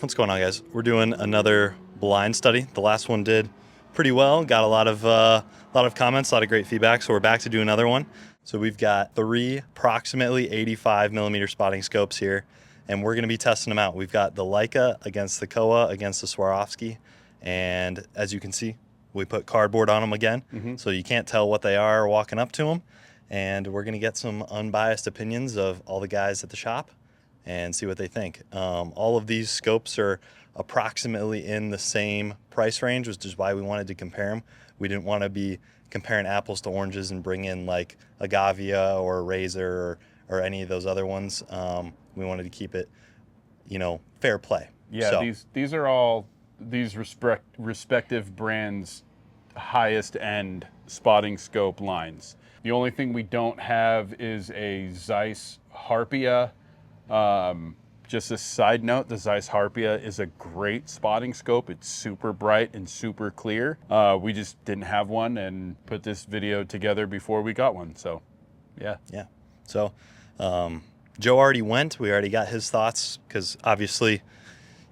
What's going on, guys? We're doing another blind study. The last one did pretty well. Got a lot of comments, a lot of great feedback. So we're back to do another one. So we've got 3 approximately 85 millimeter spotting scopes here, and we're going to be testing them out. We've got the Leica against the Kowa against the Swarovski, and as you can see, we put cardboard on them again, so you can't tell what they are walking up to them. And we're going to get some unbiased opinions of all the guys at the shop and see what they think. All of these scopes are approximately in the same price range, which is why we wanted to compare them. We didn't want to be comparing apples to oranges and bring in like a Gavia or a Razor or any of those other ones. We wanted to keep it, fair play. Yeah, so these are all these respective brands' highest end spotting scope lines. The only thing we don't have is a Zeiss Harpia. Just a side note, the Zeiss Harpia is a great spotting scope. It's super bright and super clear. We just didn't have one and put this video together before we got one. So, yeah. Yeah. So, Joe already went. We already got his thoughts because obviously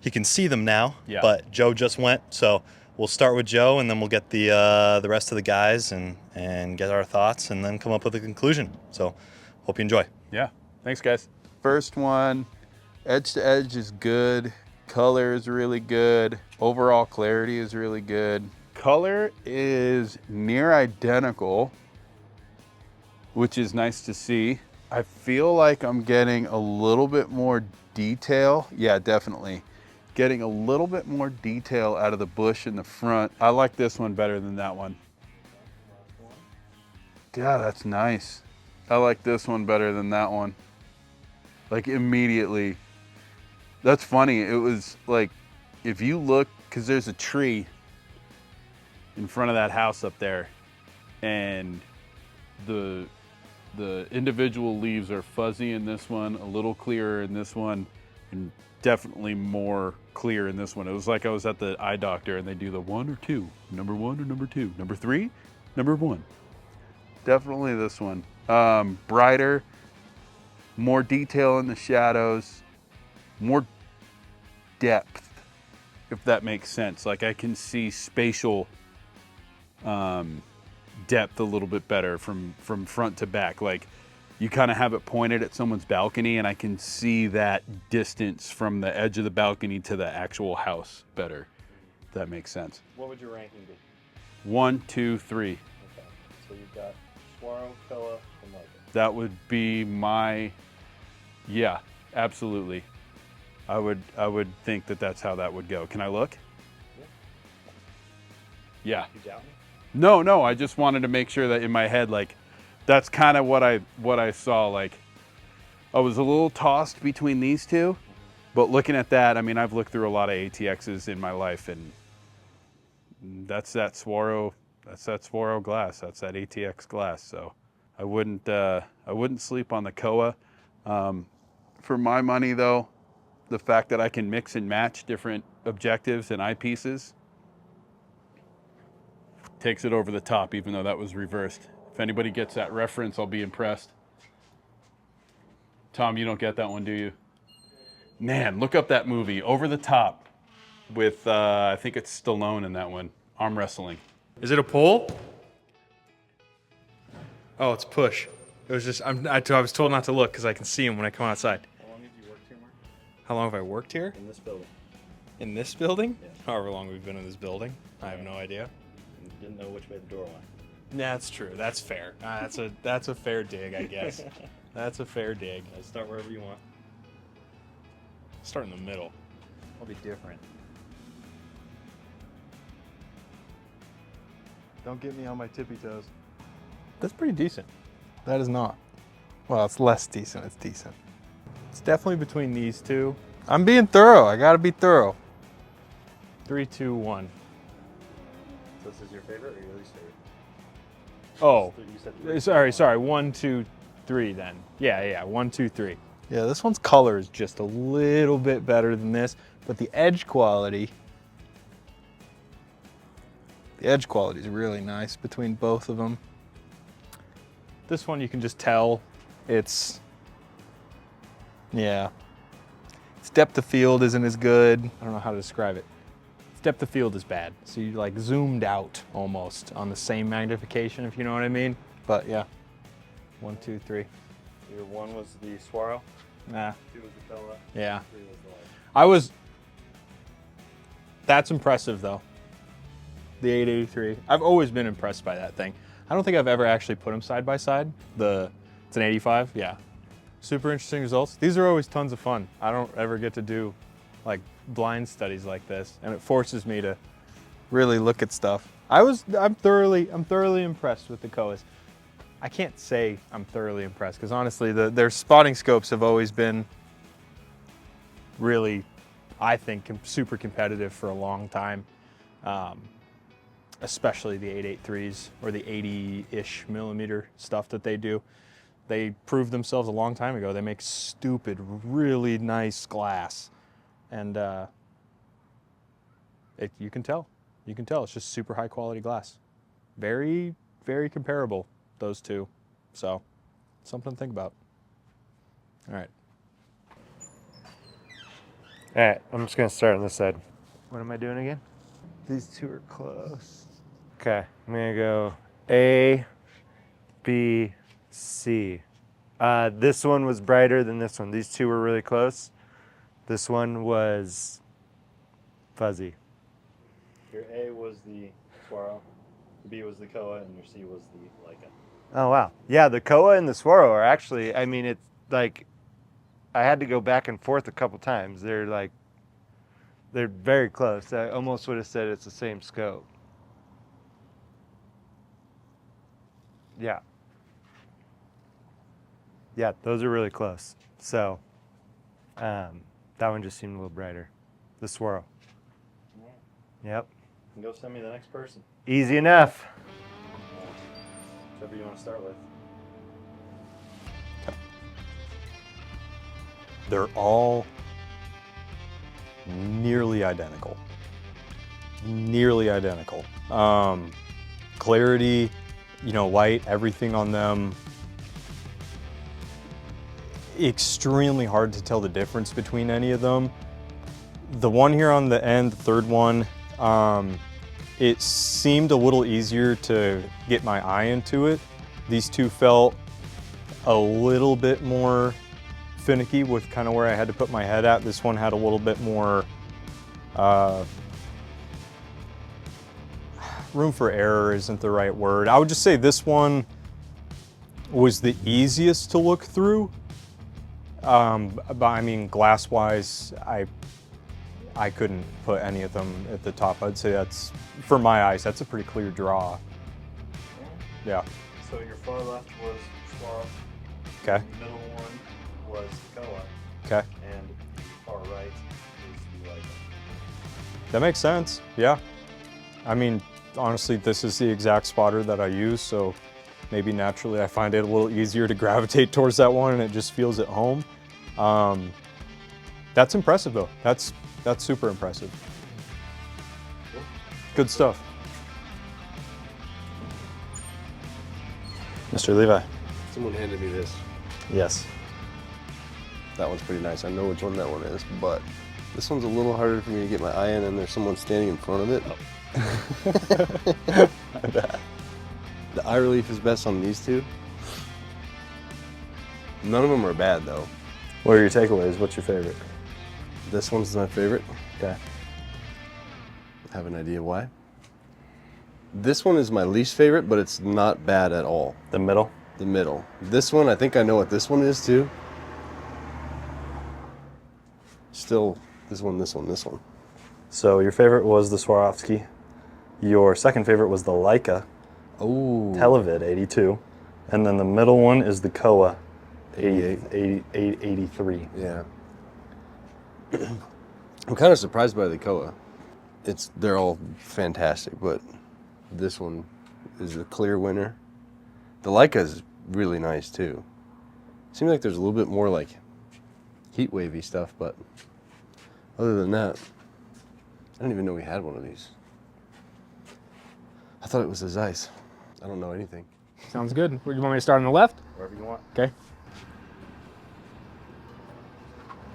he can see them now. Yeah. But Joe just went. So we'll start with Joe, and then we'll get the rest of the guys and get our thoughts, and then come up with a conclusion. So, hope you enjoy. Yeah. Thanks, guys. First one, edge to edge is good. Color is really good. Overall clarity is really good. Color is near identical, which is nice to see. I feel like I'm getting a little bit more detail. Yeah, definitely. Getting a little bit more detail out of the bush in the front. I like this one better than that one. Yeah, that's nice. I like this one better than that one. Like immediately. That's funny. It was like, if you look, because there's a tree in front of that house up there, and the individual leaves are fuzzy in this one, a little clearer in this one, and definitely more clear in this one. It was like I was at the eye doctor and they do the 1 or 2, number 1 or number 2, number 3, number 1. Definitely this one. Brighter, more detail in the shadows, more depth, if that makes sense. Like I can see spatial depth a little bit better from front to back. Like you kind of have it pointed at someone's balcony, and I can see that distance from the edge of the balcony to the actual house better, if that makes sense. What would your ranking be? 1, 2, 3. Okay, so you've got Swaro, Kowa, and Leica. That would be my, yeah, absolutely. I would think that that's how that would go. Can I look? Yeah. You doubt me? No, I just wanted to make sure that in my head, like, that's kind of what I saw. Like, I was a little tossed between these two, but looking at that, I mean, I've looked through a lot of ATXs in my life, and that's that Swaro glass. That's that ATX glass. So I wouldn't sleep on the Kowa. For my money, though, the fact that I can mix and match different objectives and eyepieces takes it over the top, even though that was reversed. If anybody gets that reference, I'll be impressed. Tom, you don't get that one, do you? Man, look up that movie, Over the Top, with, I think it's Stallone in that one, arm wrestling. Is it a pull? Oh, it's push. It was just, I was told not to look because I can see him when I come outside. How long have you worked here, Mark? How long have I worked here? In this building. In this building? Yeah. However long we've been in this building. I have no idea. You didn't know which way the door went. That's true. That's fair. That's a fair dig, I guess. That's a fair dig. Start wherever you want. Start in the middle. I'll be different. Don't get me on my tippy toes. That's pretty decent. That is not. Well, it's less decent. It's decent. It's definitely between these two. I'm being thorough. I gotta be thorough. 3, 2, 1. So this is your favorite or your least favorite? Oh, You said 3, sorry. 1, 2, 3 then. Yeah. 1, 2, 3. Yeah, this one's color is just a little bit better than this, but the edge quality is really nice between both of them. This one you can just tell it's, yeah. its depth of field isn't as good. I don't know how to describe it. Its depth of field is bad. So you like zoomed out almost on the same magnification, if you know what I mean. But yeah, 1, 2, 3. Your 1 was the Swaro, Nah, 2 was the Kowa, yeah. 3 was the Leica. That's impressive though. The 883. I've always been impressed by that thing. I don't think I've ever actually put them side by side. It's an 85, yeah. Super interesting results. These are always tons of fun. I don't ever get to do like blind studies like this, and it forces me to really look at stuff. I'm thoroughly impressed with the Kowas. I can't say I'm thoroughly impressed because honestly, their spotting scopes have always been really, I think, super competitive for a long time. Especially the 883s or the 80-ish millimeter stuff that they do. They proved themselves a long time ago. They make stupid, really nice glass. And you can tell. You can tell it's just super high quality glass. Very, very comparable, those two. So, something to think about. All right. All right, I'm just gonna start on this side. What am I doing again? These two are close. Okay, I'm gonna go A, B, C. This one was brighter than this one. These two were really close. This one was fuzzy. Your A was the Swaro, B was the Kowa, and your C was the Leica. Oh wow. Yeah, the Kowa and the Swaro are actually, I mean, it's like, I had to go back and forth a couple times. They're very close. I almost would have said it's the same scope. Yeah. Yeah, those are really close. So, that one just seemed a little brighter. The Swaro. Yep. And go send me the next person. Easy enough. Whichever you want to start with. They're all nearly identical. Nearly identical. Clarity, light, everything on them. Extremely hard to tell the difference between any of them. The one here on the end, the third one, it seemed a little easier to get my eye into it. These two felt a little bit more finicky with kind of where I had to put my head at. This one had a little bit more room for error isn't the right word. I would just say this one was the easiest to look through. But I mean, glass-wise, I couldn't put any of them at the top. I'd say that's, for my eyes, that's a pretty clear draw. Yeah. So your far left was Swaro. Okay. The middle one was Kowa. Okay. And far right is the Leica. That makes sense. Yeah. I mean, honestly, this is the exact spotter that I use, so maybe naturally I find it a little easier to gravitate towards that one, and it just feels at home. That's impressive, though. That's super impressive. Good stuff. Mr. Levi. Someone handed me this. Yes. That one's pretty nice. I know which one that one is, but this one's a little harder for me to get my eye in, and there's someone standing in front of it. The eye relief is best on these two. None of them are bad, though. What are your takeaways? What's your favorite? This one's my favorite. Okay. I have an idea why. This one is my least favorite, but it's not bad at all. The middle? The middle. This one, I think I know what this one is too. Still, this one. So your favorite was the Swarovski. Your second favorite was the Leica Oh. Televid 82. And then the middle one is the Kowa 88. 83. Yeah. I'm kind of surprised by the Kowa. They're all fantastic, but this one is a clear winner. The Leica is really nice too. Seems like there's a little bit more like heat wavy stuff, but other than that, I didn't even know we had one of these. I thought it was a Zeiss. I don't know anything. Sounds good. You want me to start on the left? Wherever you want. Okay.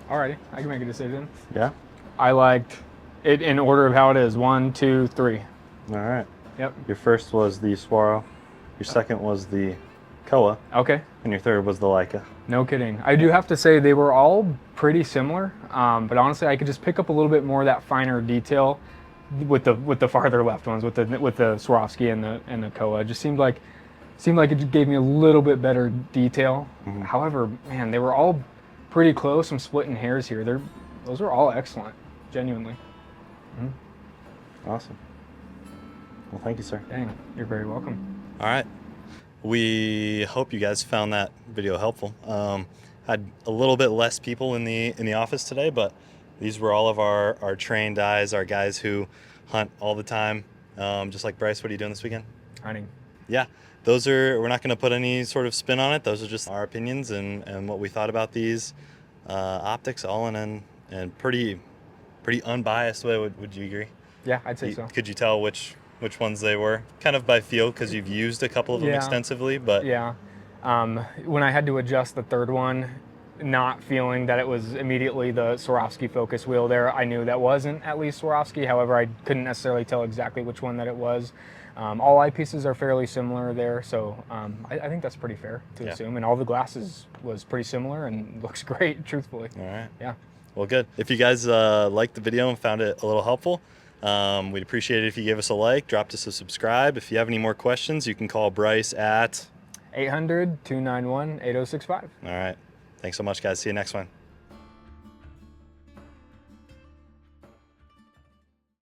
Alrighty, I can make a decision. Yeah. I liked it in order of how it is. 1, 2, 3. All right. Yep. Your first was the Swaro, your second was the Kowa, Okay. and your third was the Leica. No kidding. I do have to say they were all pretty similar, but honestly, I could just pick up a little bit more of that finer detail with the farther left ones, with the Swarovski and the Kowa. It just seemed like it just gave me a little bit better detail. However, man, they were all pretty close. I'm splitting hairs here. Those are all excellent, genuinely. Awesome. Well, thank you, sir. Dang, you're very welcome. All right. We hope you guys found that video helpful. Had a little bit less people in the office today, but these were all of our trained eyes, our guys who hunt all the time. Just like Bryce, what are you doing this weekend? Hunting. Yeah, we're not going to put any sort of spin on it. Those are just our opinions and what we thought about these optics, all in pretty unbiased way. Would you agree? Yeah, I'd say so. Could you tell which ones they were? Kind of by feel, because you've used a couple of them extensively, but Yeah. When I had to adjust the third one, not feeling that it was immediately the Swarovski focus wheel there, I knew that wasn't at least Swarovski. However, I couldn't necessarily tell exactly which one that it was. All eyepieces are fairly similar there, so I think that's pretty fair to assume. And all the glasses was pretty similar and looks great, truthfully. all right. Yeah. Well, good. If you guys liked the video and found it a little helpful, we'd appreciate it if you gave us a like, dropped us a subscribe. If you have any more questions, you can call Bryce at 800-291-8065. All right. Thanks so much, guys. See you next one.